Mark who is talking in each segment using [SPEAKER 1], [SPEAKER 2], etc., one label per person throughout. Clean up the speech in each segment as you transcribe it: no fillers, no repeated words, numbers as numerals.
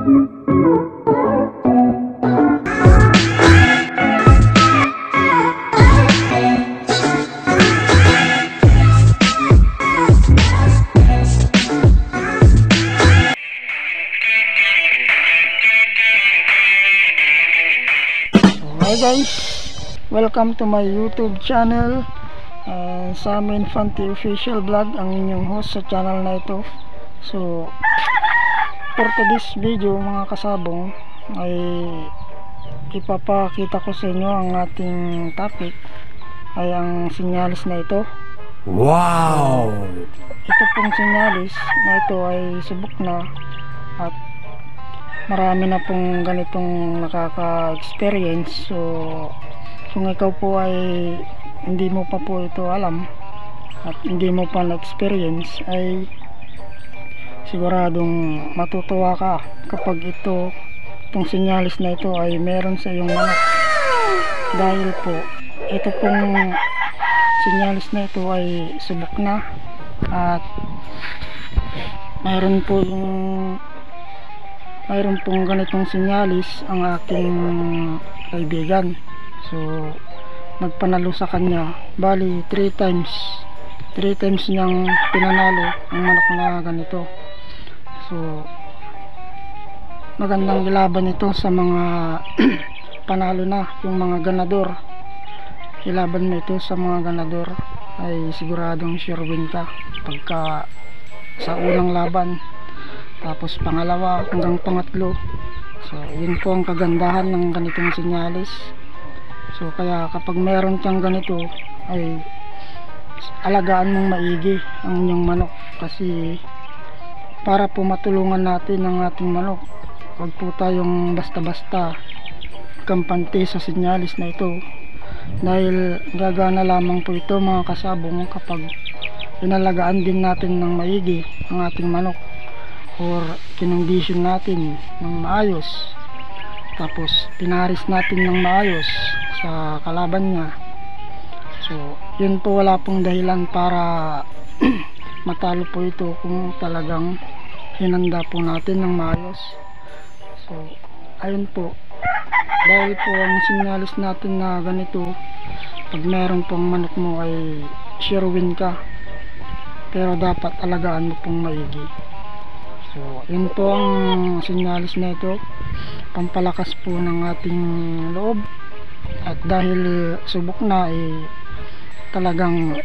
[SPEAKER 1] Hi guys, welcome to my YouTube channel. Sam Infante Official Vlog ang inyong host sa channel na ito. So for today's video mga kasabong ay ipapakita ko sa inyo ang ating topic ay ang sinyalis na ito.
[SPEAKER 2] Wow!
[SPEAKER 1] Ito pong sinyalis na ito ay subok na at marami na pong ganitong nakaka-experience. So kung ikaw po ay hindi mo pa po ito alam at hindi mo pa na-experience, ay siguradong matutuwa ka kapag itong sinyalis na ito ay meron sa iyong manok. Dahil po ito pong sinyalis na ito ay subok na at mayroon pong ganitong sinyalis ang aking kaibigan. So nagpanalo sa kanya, bali 3 times niyang pinanalo ang manok na ganito. So magandang ilaban ito sa mga panalo na, yung mga ganador. Ilaban mo ito sa mga ganador ay siguradong sure win ka pagka sa unang laban, tapos pangalawa hanggang pangatlo. So yun po ang kagandahan ng ganitong sinyalis. So kaya kapag meron kang ganito ay alagaan mong maigi ang inyong manok, kasi para po matulungan natin ang ating manok. Huwag po tayong basta-basta kampante sa sinyalis na ito, dahil gagana lamang po ito mga kasabong kapag inalagaan din natin ng maigi ang ating manok or kinondisyon natin ng maayos, tapos pinaris natin ng maayos sa kalaban niya. So yun po, wala pong dahilan para matalo po ito kung talagang hinanda po natin ng maayos. So ayun po, dahil po ang sinyalis natin na ganito, pag meron pong manok mo ay sure win ka, pero dapat alagaan mo pong maigi. So yun po ang sinyalis na ito, pampalakas po ng ating loob. At dahil subok na, talagang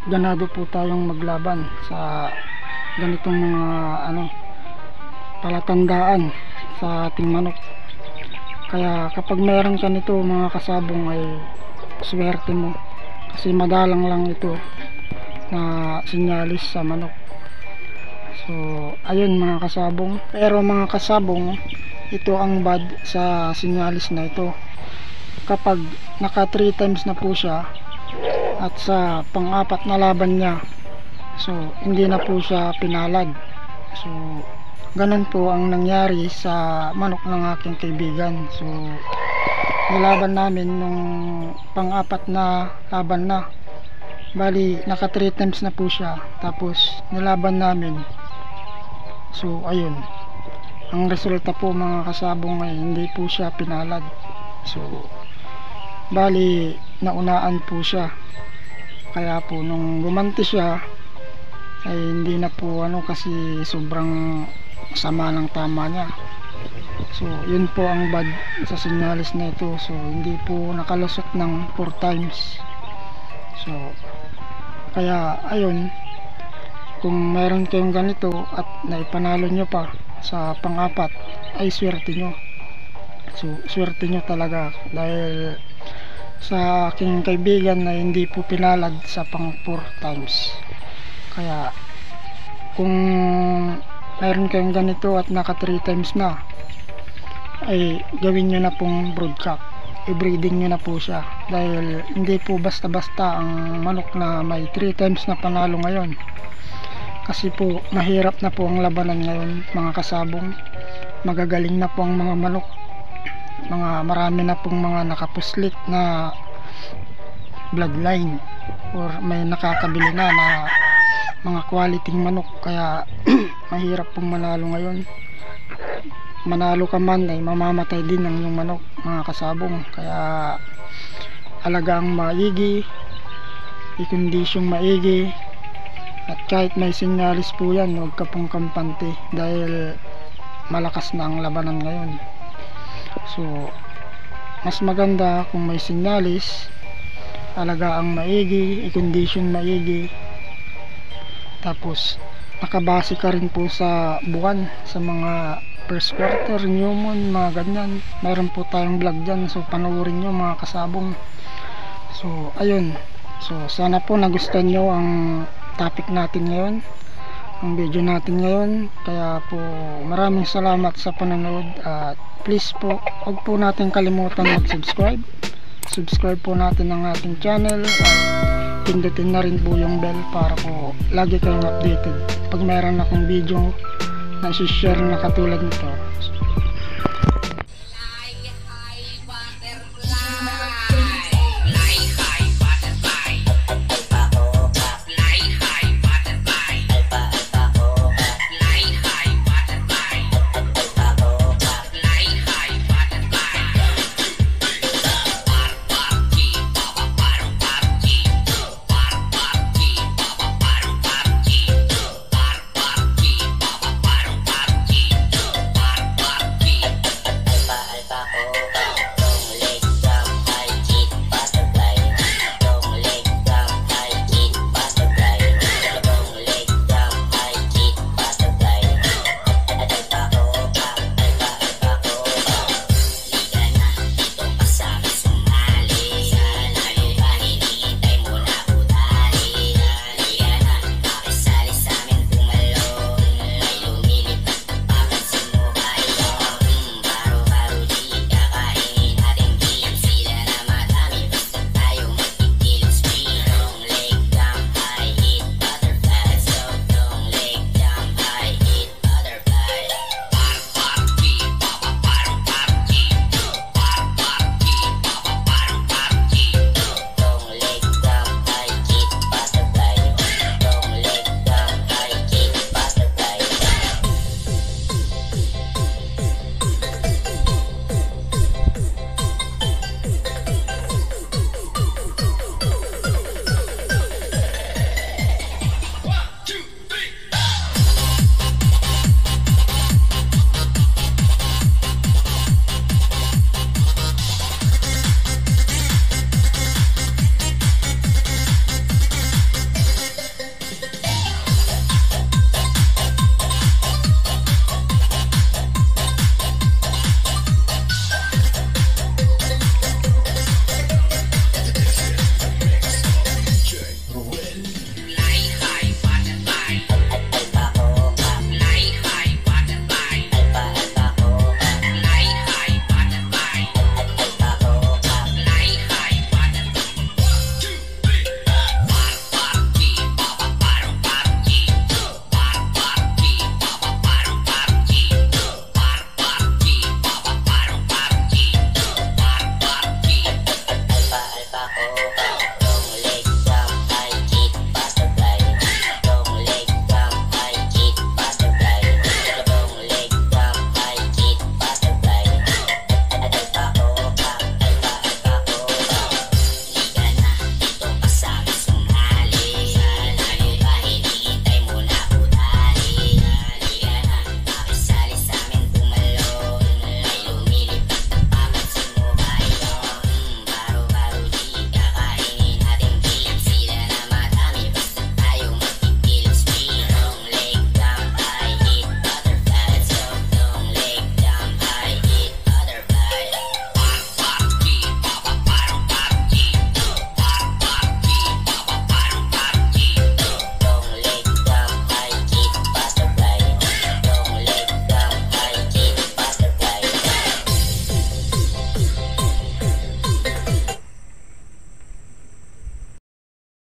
[SPEAKER 1] ganado po tayong maglaban sa ganitong mga palatandaan sa ating manok. Kaya kapag meron ka nito mga kasabong ay swerte mo, kasi madalang lang ito na sinyalis sa manok. So ayun mga kasabong, pero mga kasabong, ito ang bad sa sinyalis na ito. Kapag naka 3 times na po siya at sa pang-apat na laban niya, so hindi na po siya pinalad. So ganun po ang nangyari sa manok ng aking kaibigan. So nilaban namin nung pang-apat na laban na, bali naka 3 times na po siya, tapos nilaban namin. So ayun, ang resulta po mga kasabong ay hindi po siya pinalad. So bali naunaan po siya, kaya po nung gumanti siya ay hindi na po kasi sobrang sama ng tama niya. So yun po ang bad sa sinyalis na ito. So hindi po nakalusot ng 4 times. So kaya ayun, kung meron kayong ganito at naipanalo nyo pa sa pang-apat, ay swerte nyo. So swerte nyo talaga, dahil sa aking kaibigan na hindi po pinalad sa pang 4 times. Kaya kung mayroon kayong ganito at naka 3 times na, ay gawin nyo na pong broodcock, i-breeding nyo na po siya, dahil hindi po basta-basta ang manok na may 3 times na panalo ngayon. Kasi po mahirap na po ang labanan ngayon mga kasabong. Magagaling na po ang mga manok, marami na pong mga nakapuslit na bloodline or may nakakabili na mga quality manok. Kaya mahirap pong manalo ngayon. manalo ka man ay mamamatay din ang iyong manok mga kasabong. Kaya alagang maigi, i-condition maigi, at kahit may sinyalis po yan, huwag ka pong kampante dahil malakas na ang labanan ngayon. So mas maganda kung may sinyalis, alagaang maigi, i-condition maigi, tapos nakabase ka rin po sa buwan, sa mga first quarter, new moon, mga ganyan. Meron po tayong vlog dyan, so panoorin nyo mga kasabong. So ayun, so sana po nagustuhan nyo ang topic natin ngayon, ang video natin ngayon. Kaya po maraming salamat sa panonood, at please po huwag po natin kalimutan mag-subscribe. Subscribe po natin ang ating channel, at pindutin na rin po yung bell para po lagi kayong updated pag meron akong video na i-share na katulad nito. So